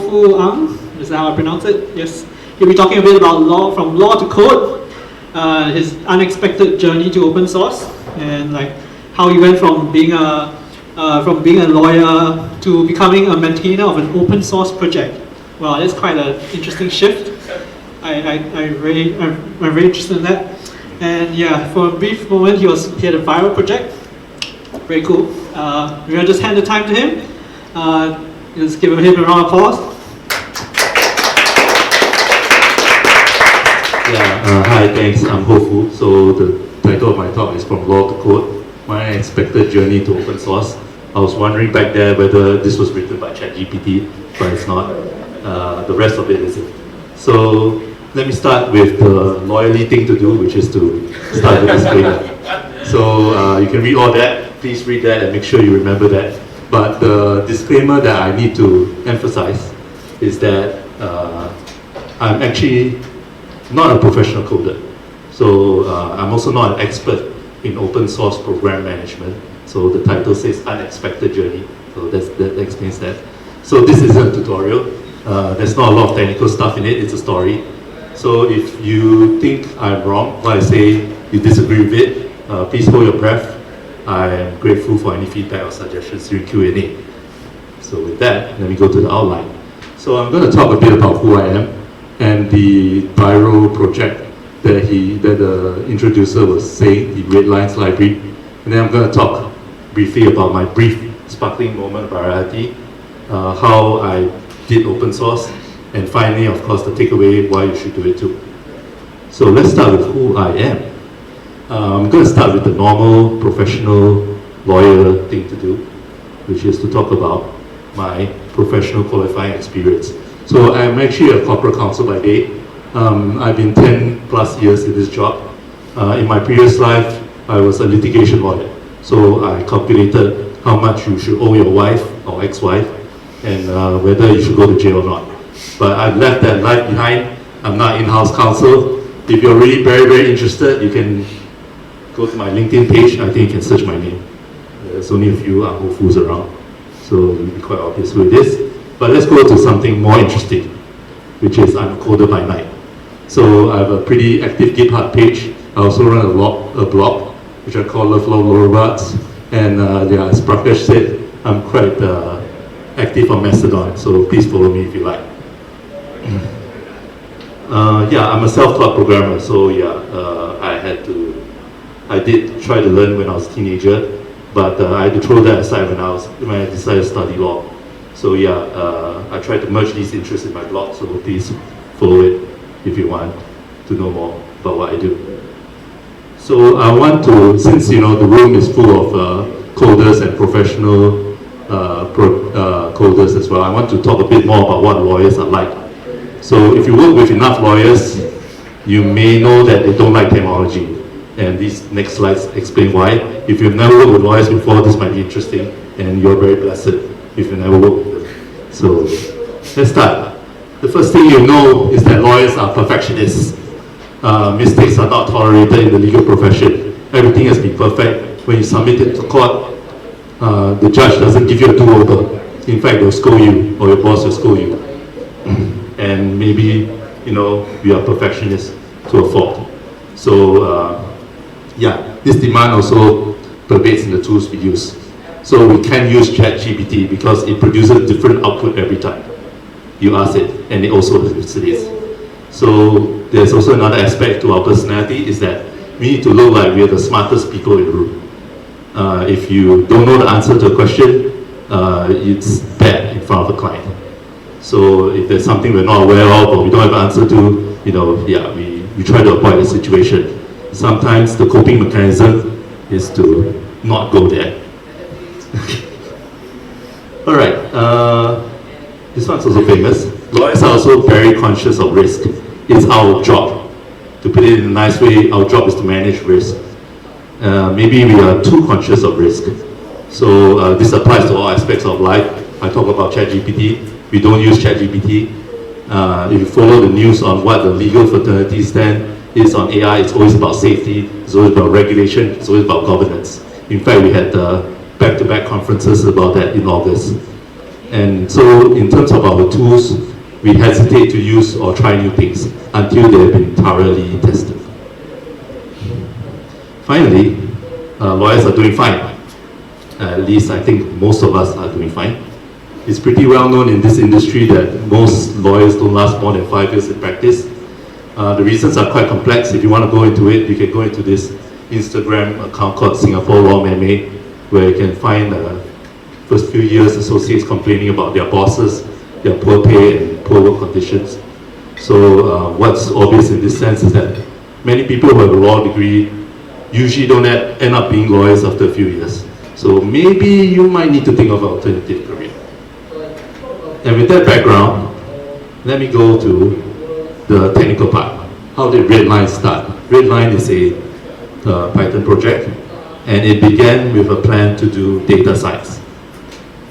Fu Ang, is that how I pronounce it? Yes. He'll be talking a bit about law, from law to code, his unexpected journey to open source, and like how he went from being a lawyer to becoming a maintainer of an open source project. Well, that's quite an interesting shift. I'm very interested in that. And yeah, for a brief moment, he had a viral project. Very cool. We're gonna just hand the time to him. Let's give him a round of applause. Hi, thanks. I'm Hou Fu. So the title of my talk is From Law to Code, My Unexpected Journey to Open Source. I was wondering back there whether this was written by ChatGPT, but it's not. The rest of it isn't. So let me start with the lawyerly thing to do, which is to start the disclaimer. So you can read all that. Please read that and make sure you remember that. But the disclaimer that I need to emphasize is that I'm actually not a professional coder. So I'm also not an expert in open source program management. So the title says Unexpected Journey. So that explains that. So this isn't a tutorial. There's not a lot of technical stuff in it. It's a story. So if you think I'm wrong, when I say you disagree with it, please hold your breath. I am grateful for any feedback or suggestions during Q&A. So with that, let me go to the outline. So I'm going to talk a bit about who I am and the viral project that the introducer was saying, the Red Lines Library. And then I'm going to talk briefly about my brief sparkling moment of virality, how I did open source, and finally, of course, the takeaway, why you should do it too. So let's start with who I am. I'm going to start with the normal professional lawyer thing to do, which is to talk about my professional qualifying experience. So I'm actually a corporate counsel by day. I've been 10 plus years in this job. In my previous life, I was a litigation lawyer. So I calculated how much you should owe your wife or ex-wife and whether you should go to jail or not. But I've left that life behind. I'm not in-house counsel. If you're really very, very interested, you can go to my LinkedIn page. I think you can search my name. There's only a few Hou Fus around, so it'll be quite obvious who it is. But let's go to something more interesting, which is I'm a coder by night. So I have a pretty active GitHub page. I also run a blog, which I call Love Robots. And as Prakash said, I'm quite active on Mastodon, so please follow me if you like. I'm a self-taught programmer, so I did try to learn when I was a teenager, but I had to throw that aside when I decided to study law. So I tried to merge these interests in my blog, so please follow it if you want to know more about what I do. So I want to, since the room is full of coders and professional coders as well, I want to talk a bit more about what lawyers are like. So if you work with enough lawyers, you may know that they don't like technology. And these next slides explain why. If you've never worked with lawyers before, this might be interesting, and you're very blessed if you never worked with them. So let's start. The first thing you know is that lawyers are perfectionists. Mistakes are not tolerated in the legal profession. Everything has been perfect. When you submit it to court, the judge doesn't give you a do-over. In fact, they'll scold you, or your boss will scold you. And maybe, we are perfectionists to a fault. So, this demand also pervades in the tools we use. So we can use ChatGPT because it produces different output every time you ask it, and it also hallucinates. So there's also another aspect to our personality is that we need to look like we are the smartest people in the room. If you don't know the answer to a question, it's bad in front of a client. So if there's something we're not aware of or we don't have an answer to, we try to avoid the situation. Sometimes the coping mechanism is to not go there. All right, this one's also famous. Lawyers are also very conscious of risk. It's our job. To put it in a nice way, our job is to manage risk. Maybe we are too conscious of risk. So this applies to all aspects of life. I talk about ChatGPT. We don't use ChatGPT. If you follow the news on what the legal fraternity stand is on AI, it's always about safety, it's always about regulation, it's always about governance. In fact, we had back-to-back conferences about that in August. And so in terms of our tools, we hesitate to use or try new things until they have been thoroughly tested. Finally, lawyers are doing fine. At least I think most of us are doing fine. It's pretty well known in this industry that most lawyers don't last more than 5 years in practice. The reasons are quite complex. If you want to go into it, you can go into this Instagram account called Singapore Law MMA, where you can find first few years associates complaining about their bosses, their poor pay and poor work conditions. So what's obvious in this sense is that many people who have a law degree usually don't end up being lawyers after a few years. So maybe you might need to think of an alternative career. And with that background, let me go to the technical part. How did Redline start? Redline is a Python project, and it began with a plan to do data science.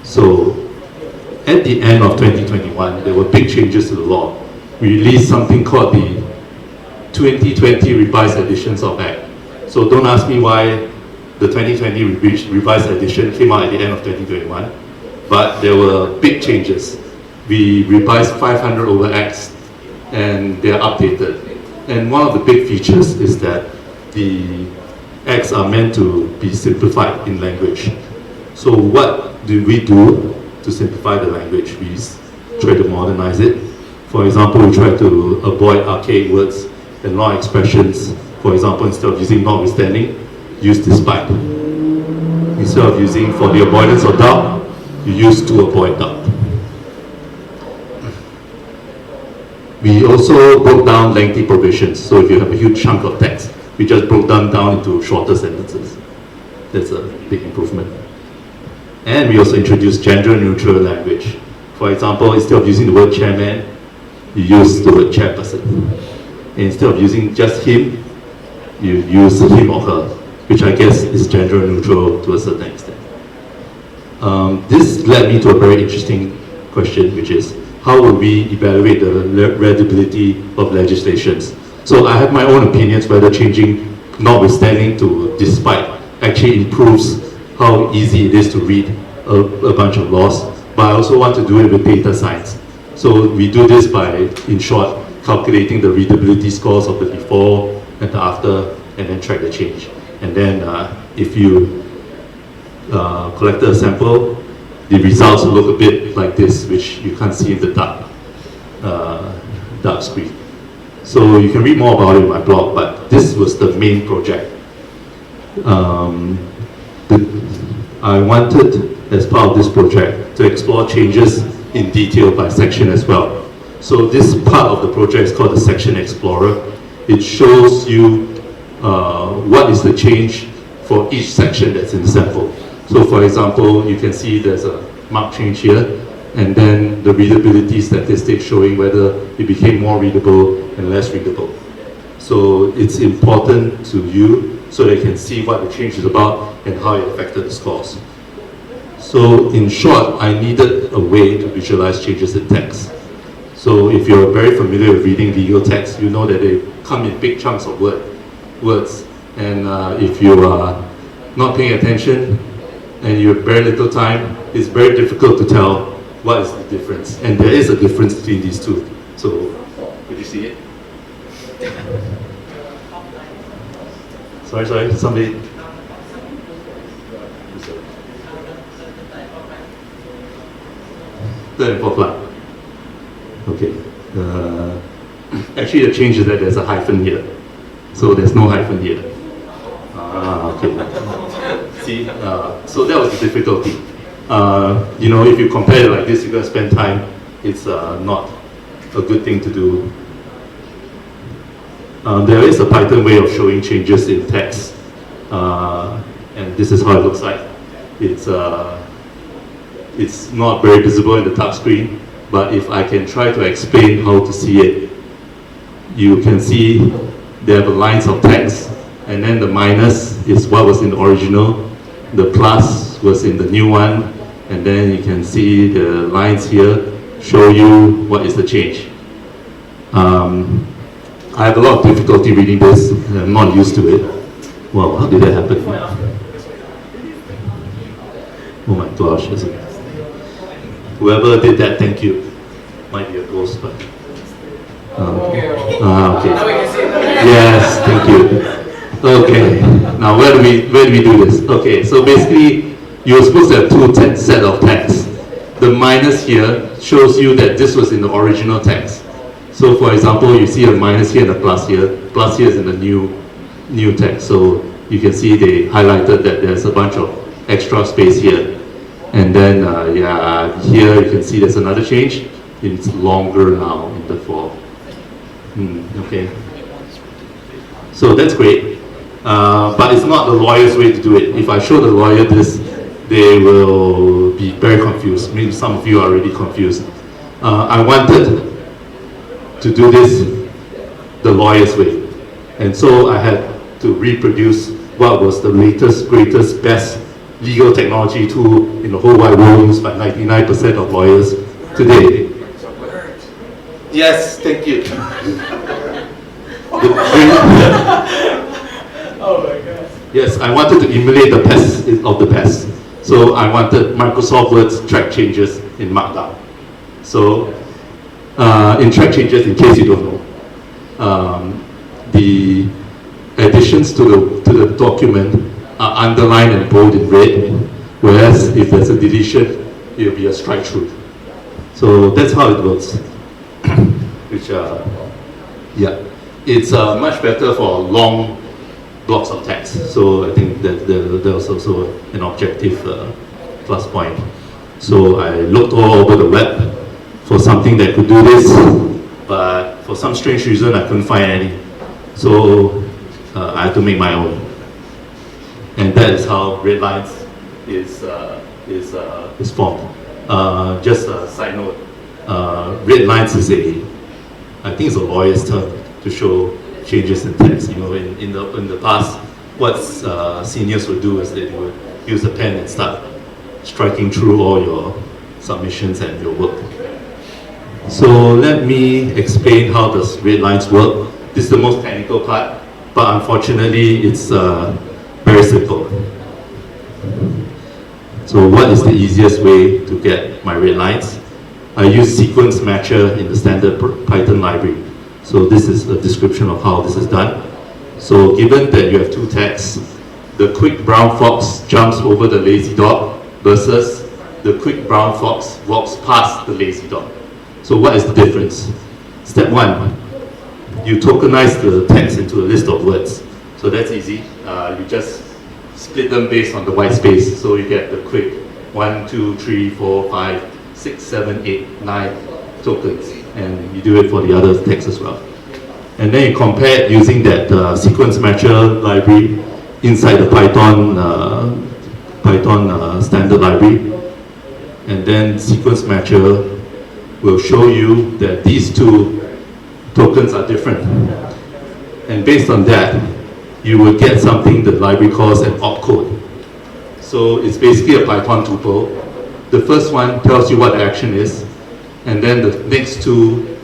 So at the end of 2021, there were big changes to the law. We released something called the 2020 revised editions of Act. So don't ask me why the 2020 revised edition came out at the end of 2021, but there were big changes. We revised 500 over acts, and they're updated. And one of the big features is that the acts are meant to be simplified in language. So what do we do to simplify the language? We try to modernize it. For example, we try to avoid archaic words and long expressions. For example, instead of using notwithstanding, use despite. Instead of using for the avoidance of doubt, you use to avoid doubt. We also broke down lengthy provisions. So if you have a huge chunk of text, we just broke them down into shorter sentences. That's a big improvement. And we also introduced gender-neutral language. For example, instead of using the word chairman, you use the word chairperson. And instead of using just him, you use him or her, which I guess is gender-neutral to a certain extent. This led me to a very interesting question, which is, how will we evaluate the readability of legislations? So I have my own opinions whether changing notwithstanding to despite actually improves how easy it is to read a bunch of laws, but I also want to do it with data science. So we do this by, in short, calculating the readability scores of the before and the after, and then track the change. And then if you collected a sample, the results will look a bit like this, which you can't see in the dark screen. So you can read more about it in my blog, but this was the main project. I wanted, as part of this project, to explore changes in detail by section as well. So this part of the project is called the Section Explorer. It shows you what is the change for each section that's in the sample. So for example, you can see there's a marked change here, and then the readability statistics showing whether it became more readable and less readable. So it's important to you so they can see what the change is about and how it affected the scores. So in short, I needed a way to visualize changes in text. So if you're very familiar with reading legal text, you know that they come in big chunks of words. And if you are not paying attention and you have very little time, it's very difficult to tell what is the difference. And there is a difference between these two. So, could you see it? Sorry, somebody. Third and fourth line. Okay. Actually, the change is that there's a hyphen here. So there's no hyphen here. Okay. See, so that was the difficulty. You know, if you compare it like this, you're going to spend time. It's not a good thing to do. There is a Python way of showing changes in text, and this is how it looks like. It's not very visible in the touch screen, but if I can try to explain how to see it, you can see there are lines of text, and then the minus is what was in the original, the plus was in the new one, and then you can see the lines here show you what is the change. I have a lot of difficulty reading this. I'm not used to it. Wow, how did that happen? Oh my gosh. Whoever did that, thank you. Might be a ghost, but... okay. Yes, thank you. Okay, now where do we do this? Okay, so basically, you're supposed to have two set of tags. The minus here shows you that this was in the original text. So for example, you see a minus here and a plus here. Plus here is in the new text. So you can see they highlighted that there's a bunch of extra space here. And then here you can see there's another change. It's longer now in the fall. Okay. So that's great. But it's not the lawyer's way to do it. If I show the lawyer this, they will be very confused. Maybe some of you are already confused. I wanted to do this the lawyer's way. And so I had to reproduce what was the latest, greatest, best legal technology tool in the whole wide world used by 99% of lawyers today. Yes, thank you. Oh my God. Yes, I wanted to emulate the best of the best. So I wanted Microsoft Word's track changes in Markdown. So in track changes, in case you don't know, the additions to the document are underlined and bold in red, whereas if there's a deletion, it will be a strike through. So that's how it works. Which, it's much better for long blocks of text. So I think that there's also an objective plus point. So I looked all over the web for something that could do this, but for some strange reason I couldn't find any. So I had to make my own. And that is how red lines is formed. Just a side note, red lines is I think it's a lawyer's term to show changes in text. You know, in the past, what seniors would do is they would use a pen and start striking through all your submissions and your work. So let me explain how does red lines work. This is the most technical part, but unfortunately it's very simple. So what is the easiest way to get my red lines? I use sequence matcher in the standard Python library. So this is a description of how this is done. So given that you have two texts, the quick brown fox jumps over the lazy dog versus the quick brown fox walks past the lazy dog. So what is the difference? Step one, you tokenize the text into a list of words. So that's easy. You just split them based on the white space. So you get the quick 1, 2, 3, 4, 5, 6, 7, 8, 9 tokens. And you do it for the other text as well. And then you compare it using that sequence matcher library inside the Python standard library. And then sequence matcher will show you that these two tokens are different. And based on that, you will get something the library calls an opcode. So it's basically a Python tuple. The first one tells you what the action is, and then the next two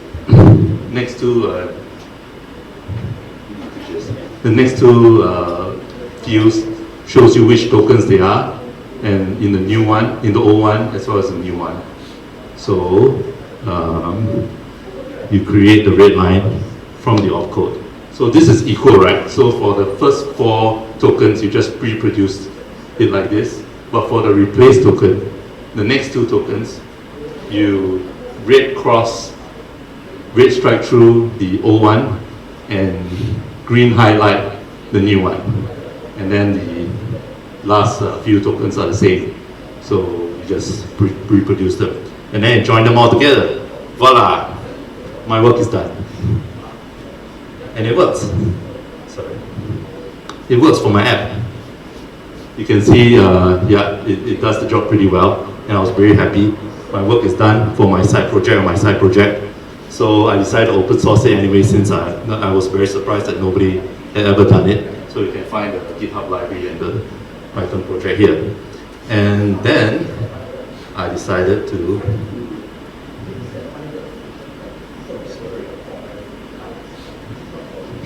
fields shows you which tokens they are, and in the new one, in the old one, as well as the new one. So you create the red line from the opcode. So this is equal, right? So for the first 4 tokens, you just pre-produced it like this. But for the replace token, the next 2 tokens, you red strike through the old one and green highlight the new one. And then the last few tokens are the same. So you just reproduce them. And then join them all together. Voila! My work is done. And it works. Sorry. It works for my app. You can see, it does the job pretty well. And I was very happy. My work is done for my side project. So I decided to open source it anyway, since I was very surprised that nobody had ever done it. So you can find the GitHub library and the Python project here. And then I decided to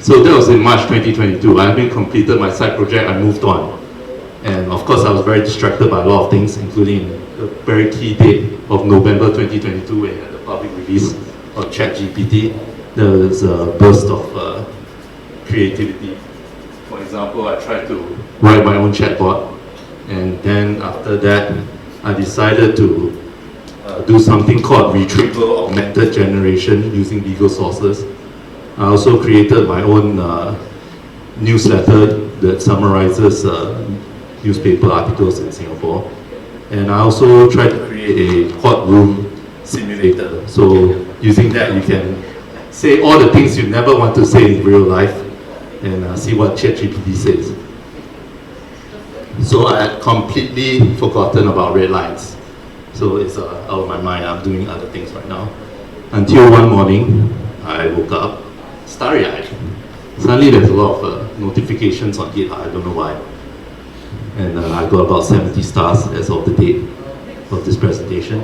So that was in March 2022. I having completed my side project, I moved on. And of course I was very distracted by a lot of things, including the very key date of November 2022 when we had the public release of ChatGPT, there was a burst of creativity. For example, I tried to write my own chatbot, and then after that, I decided to do something called retrieval augmented generation using legal sources. I also created my own newsletter that summarizes newspaper articles in Singapore. And I also tried to create a courtroom simulator. So using that, you can say all the things you never want to say in real life and see what ChatGPT says. So I had completely forgotten about red lines. So it's out of my mind. I'm doing other things right now. Until one morning, I woke up starry-eyed. Suddenly there's a lot of notifications on GitHub, I don't know why. And I got about 70 stars as of the date of this presentation.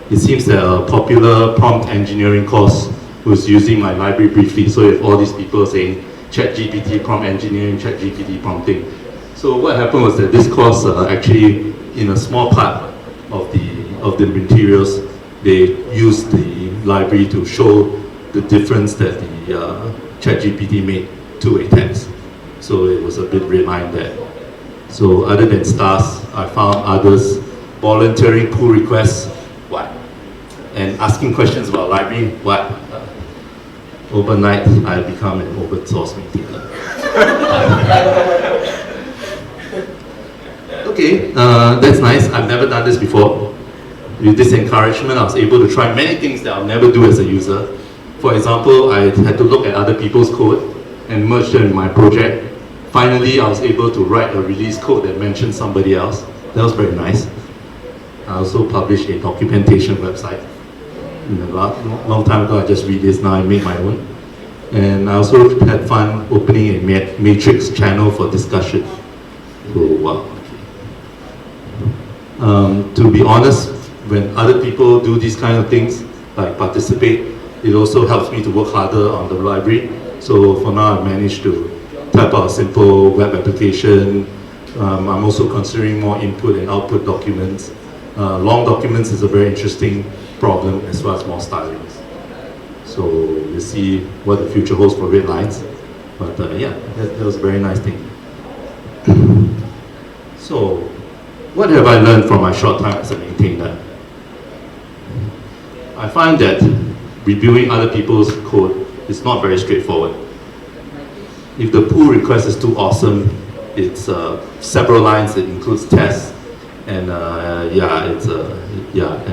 It seems that a popular prompt engineering course was using my library briefly, so you have all these people saying ChatGPT prompt engineering, ChatGPT prompting. So what happened was that this course actually, in a small part of the materials, they used the library to show the difference that the ChatGPT made to a text. So it was a bit redlined there. So other than stars, I found others volunteering pull requests, what? And asking questions about library, what? Overnight, I become an open source maintainer. Okay, that's nice. I've never done this before. With this encouragement, I was able to try many things that I'll never do as a user. For example, I had to look at other people's code and merge them in my project. Finally, I was able to write a release code that mentioned somebody else. That was very nice. I also published a documentation website. Long time ago, I just read this, now I make my own. And I also had fun opening a matrix channel for discussion. So, wow. To be honest, when other people do these kind of things, like participate, it also helps me to work harder on the library. So for now, I've managed to type out a simple web application. I'm also considering more input and output documents. Long documents is a very interesting problem, as well as more stylings. So we'll see what the future holds for red lines. But yeah, that was a very nice thing. So, what have I learned from my short time as a maintainer? I find that reviewing other people's code is not very straightforward. If the pull request is too awesome, it's several lines, it includes tests, and and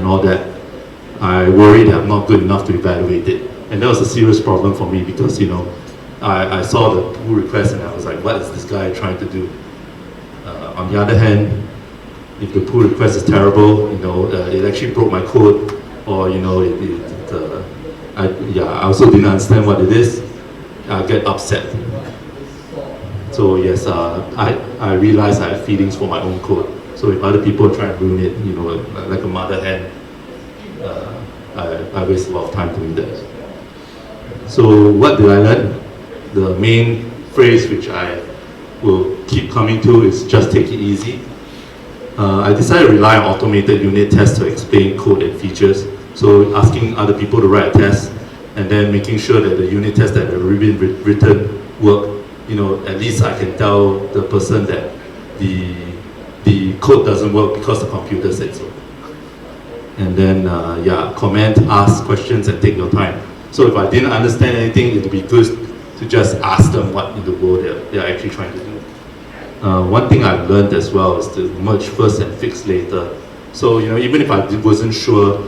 all that. I worry that I'm not good enough to evaluate it. And that was a serious problem for me because, you know, I saw the pull request and I was like, what is this guy trying to do? On the other hand, if the pull request is terrible, you know, it actually broke my code, or, you know, I also didn't understand what it is, I get upset. So yes, I realize I have feelings for my own code. So if other people try and ruin it, you know, like a mother hen, I waste a lot of time doing that. So what did I learn? The main phrase which I will keep coming to is just take it easy. I decided to rely on automated unit tests to explain code and features. So asking other people to write a test and then making sure that the unit tests that have already been written work. You know, at least I can tell the person that the code doesn't work because the computer said so. And then, comment, ask questions and take your time. So if I didn't understand anything, it would be good to just ask them what in the world they're actually trying to do. One thing I've learned as well is to merge first and fix later. So, you know, even if I wasn't sure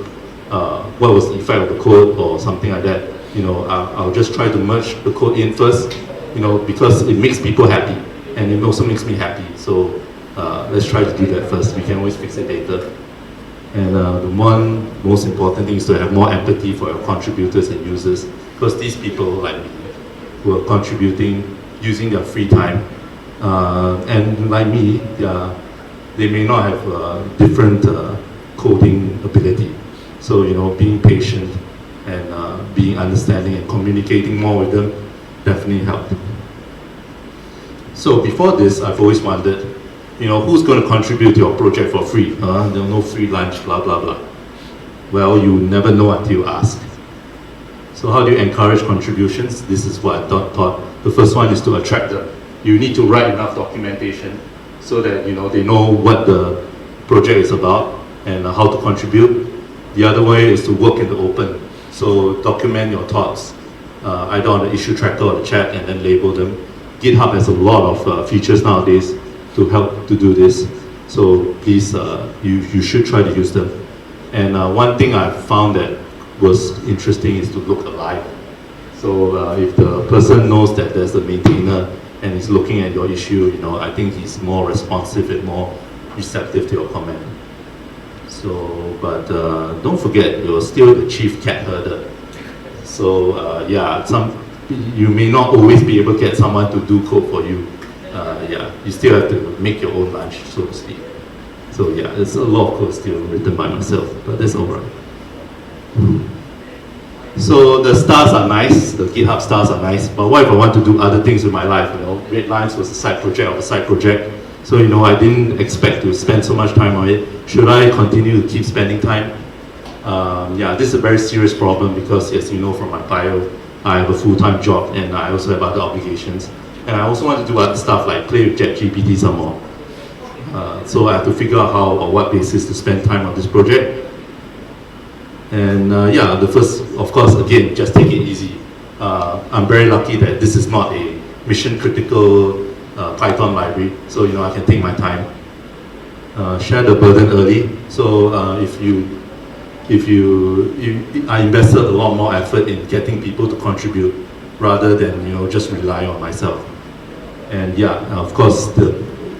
what was the effect of the code or something like that, you know, I'll just try to merge the code in first, you know, because it makes people happy and it also makes me happy. So let's try to do that first. We can always fix it later. And the one most important thing is to have more empathy for your contributors and users, because these people like me who are contributing using their free time, and like me, they may not have different coding ability. So, you know, being patient and being understanding and communicating more with them definitely helped. So before this, I've always wondered, who's going to contribute to your project for free? There's no free lunch, blah, blah, blah. Well, you never know until you ask. So how do you encourage contributions? This is what I thought. The first one is to attract them. You need to write enough documentation so that they know what the project is about and how to contribute. The other way is to work in the open. So document your thoughts, either on the issue tracker or the chat, and then label them. GitHub has a lot of features nowadays to help to do this. So please, you should try to use them. And one thing I found that was interesting is to look alive. So if the person knows that there's a maintainer and is looking at your issue, I think he's more responsive and more receptive to your comment. So, but don't forget, you're still the chief cat herder. So you may not always be able to get someone to do code for you. You still have to make your own lunch, so to speak. So there's a lot of code still written by myself, but that's all right. So the stars are nice, the GitHub stars are nice, but what if I want to do other things with my life? Red Lines was a side project of a side project. So I didn't expect to spend so much time on it. Should I continue to keep spending time? This is a very serious problem because, as you know from my bio, I have a full-time job and I also have other obligations. And I also want to do other stuff like play with ChatGPT some more. So I have to figure out how or what basis to spend time on this project. And the first, of course, again, just take it easy. I'm very lucky that this is not a mission-critical Python library, so I can take my time. Share the burden early. So I invested a lot more effort in getting people to contribute rather than just rely on myself. And of course,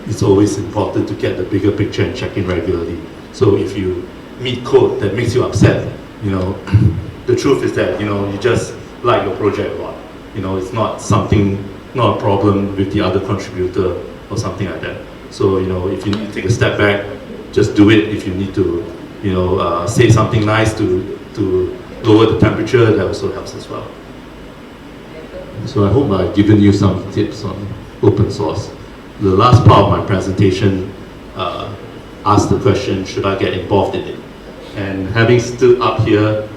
it's always important to get the bigger picture and check in regularly. So if you meet code that makes you upset, the truth is that you just like your project a lot. It's not a problem with the other contributor or something like that. So if you need to take a step back, just do it. If you need to say something nice to lower the temperature, that also helps as well. So I hope I've given you some tips on open source. The last part of my presentation asked the question, should I get involved in it? And having stood up here,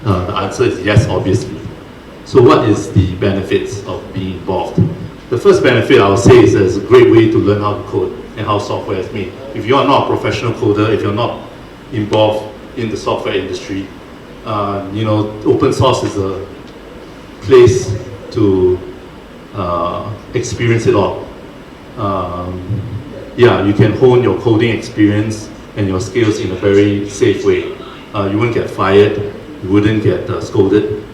the answer is yes, obviously. So what is the benefits of being involved? The first benefit I would say is that it's a great way to learn how to code and how software is made. If you are not a professional coder, if you're not involved in the software industry, open source is a place to experience it all. You can hone your coding experience and your skills in a very safe way. You wouldn't get fired, you wouldn't get scolded.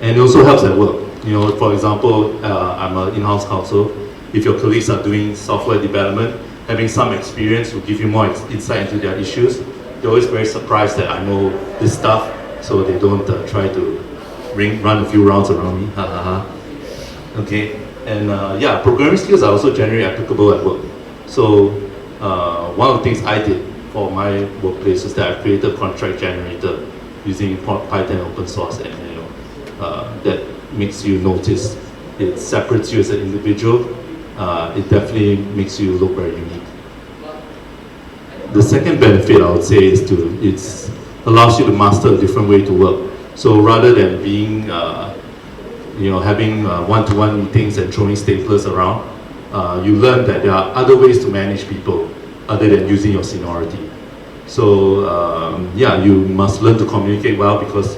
And it also helps at work. For example, I'm an in-house counsel. If your colleagues are doing software development, having some experience will give you more insight into their issues. They're always very surprised that I know this stuff, so they don't try to run a few rounds around me. Okay, and programming skills are also generally applicable at work. So one of the things I did for my workplace is that I created a contract generator using Python open source, and that makes you notice. It separates you as an individual. It definitely makes you look very unique. The second benefit I would say is it allows you to master a different way to work. So rather than being having one-to-one meetings and throwing staplers around, you learn that there are other ways to manage people other than using your seniority. So you must learn to communicate well because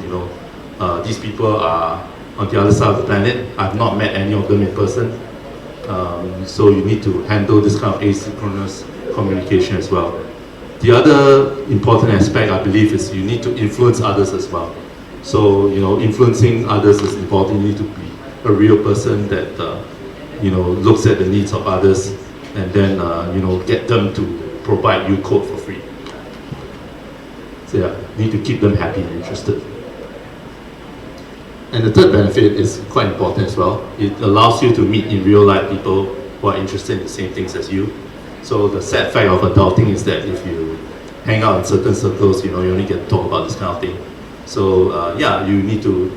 these people are on the other side of the planet. I've not met any of them in person. So you need to handle this kind of asynchronous communication as well. The other important aspect, I believe, is you need to influence others as well. So influencing others is important. You need to be a real person that looks at the needs of others and then get them to provide you code for free. So you need to keep them happy and interested. And the third benefit is quite important as well. It allows you to meet in real life people who are interested in the same things as you. So the sad fact of adulting is that if you hang out in certain circles, you only get to talk about this kind of thing. So you need to,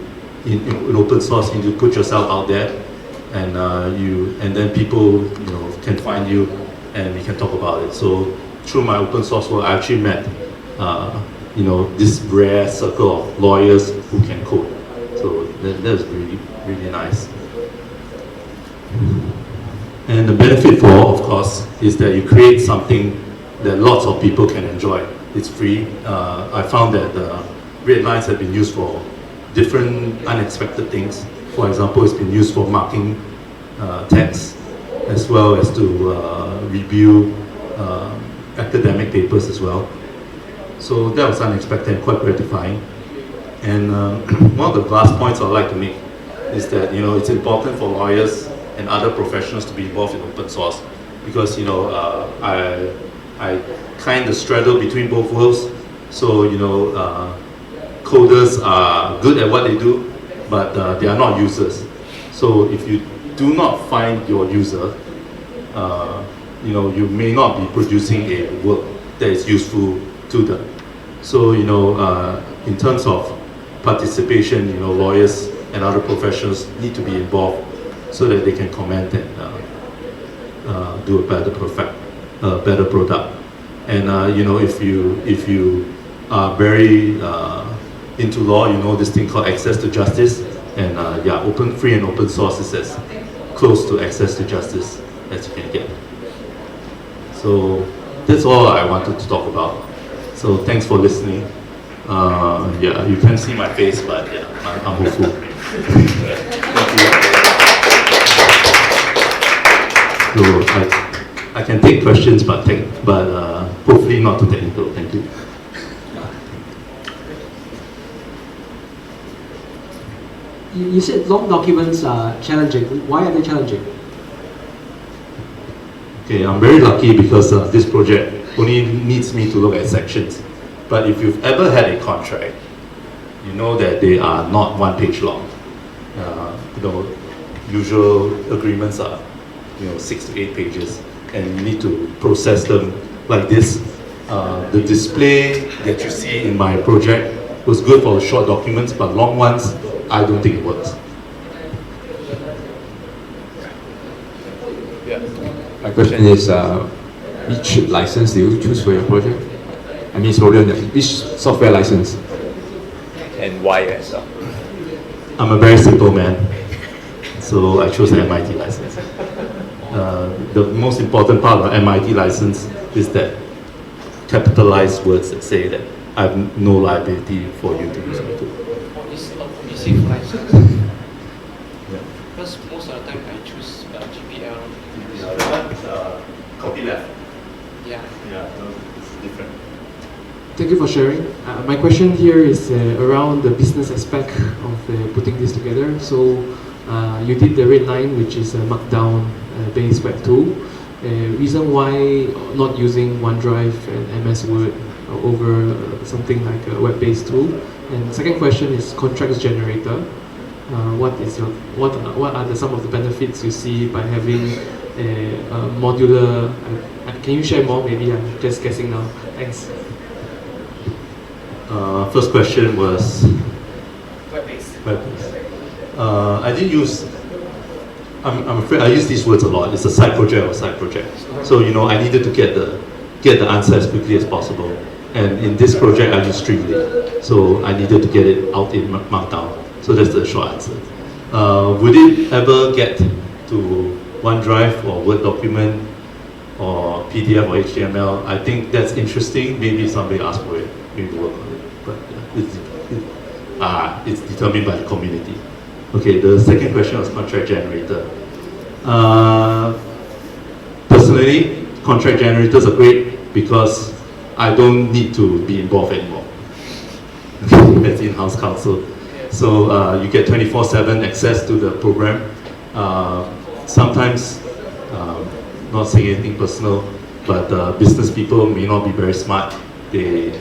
in open source, you need to put yourself out there, and then people can find you and we can talk about it. So through my open source work, I actually met this rare circle of lawyers who can code. So that's really, really nice. And the benefit for all, of course, is that you create something that lots of people can enjoy. It's free. I found that red lines have been used for different unexpected things. For example, it's been used for marking text, as well as to review academic papers as well. So that was unexpected and quite gratifying. And one of the last points I'd like to make is that it's important for lawyers and other professionals to be involved in open source, because I kind of straddle between both worlds. So coders are good at what they do, but they are not users. So if you do not find your user, you may not be producing a work that is useful to them. So in terms of participation, lawyers and other professionals need to be involved so that they can comment and do a better product. And if you are very into law, this thing called access to justice, and free and open source is as close to access to justice as you can get. So that's all I wanted to talk about. So thanks for listening. You can't see my face, but I'm hopeful. Thank you. So I can take questions, but hopefully not too technical. Thank you. You said long documents are challenging. Why are they challenging? Okay, I'm very lucky because this project only needs me to look at sections. But if you've ever had a contract, you know that they are not 1 page long. Usual agreements are 6 to 8 pages, and you need to process them like this. The display that you see in my project was good for short documents, but long ones, I don't think it works. My question is, which license do you choose for your project? I mean, which software license? And why as well? I'm a very simple man, so I chose the MIT license. The most important part of the MIT license is that capitalized words that say that I have no liability for you to use my tool. It's a permissive license. Because most of the time I choose GPL. Copyleft. Yeah. It's different. Thank you for sharing. My question here is around the business aspect of putting this together. So you did the red line, which is a markdown based web tool. Reason why not using OneDrive and MS Word over something like a web-based tool? And second question is contracts generator. What are some of the benefits you see by having a modular? Can you share more? Maybe I'm just guessing now. Thanks. First question was Web-based. I didn't use. I'm afraid I use these words a lot. It's a side project or side project. So I needed to get the answer as quickly as possible. And in this project, I used Streamlit. So I needed to get it out in Markdown. So that's the short answer. Would it ever get to OneDrive or Word document or PDF or HTML? I think that's interesting. Maybe somebody asked for it. Maybe work on it. But it's determined by the community. Okay, the second question was contract generator. Personally, contract generators are great because I don't need to be involved anymore. That's in-house counsel. So you get 24/7 access to the program. Sometimes, not saying anything personal, but business people may not be very smart. They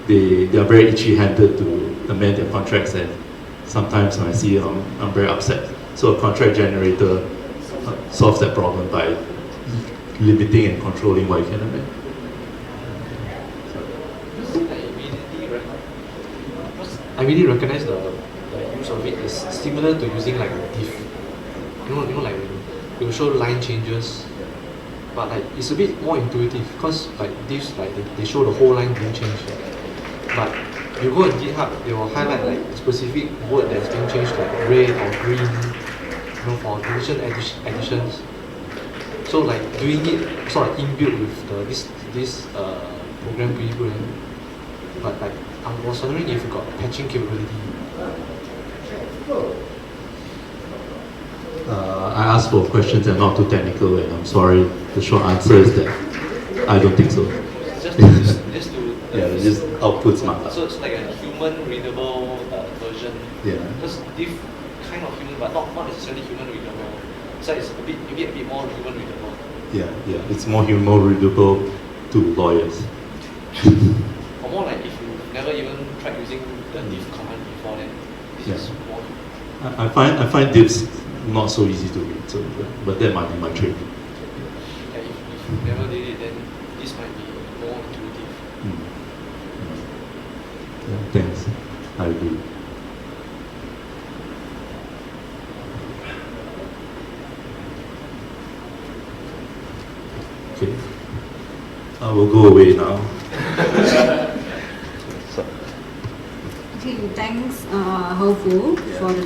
are very itchy-handed to amend their contracts, and sometimes when I see it, I'm very upset. So a contract generator solves that problem by limiting and controlling what you can amend. I really recognize the use of it is similar to using like a diff. Like you will show line changes but like it's a bit more intuitive because like this, like they show the whole line being changed. But you go on GitHub, they will highlight like specific word that's being changed, like red or green, you know, for deletion additions. So like doing it sort of inbuilt with this program pretty good. But like I was wondering if you got patching capability. I asked for questions that are not too technical, and I'm sorry. The short answer is that I don't think so. Just to Yeah, it just outputs markup. so it's like a human readable version. Yeah. Just diff kind of human, but not necessarily human readable. So it's maybe a bit more human readable. Yeah, it's more human readable to lawyers. Or more like if you never even tried using the diff command before, then this is more. I find diffs not so easy to read, so but that might be my training. Yeah, if you never did it, then this might be more intuitive. Yeah, thanks. I agree. Okay. I will go away now. Okay, thanks Hou Fu for the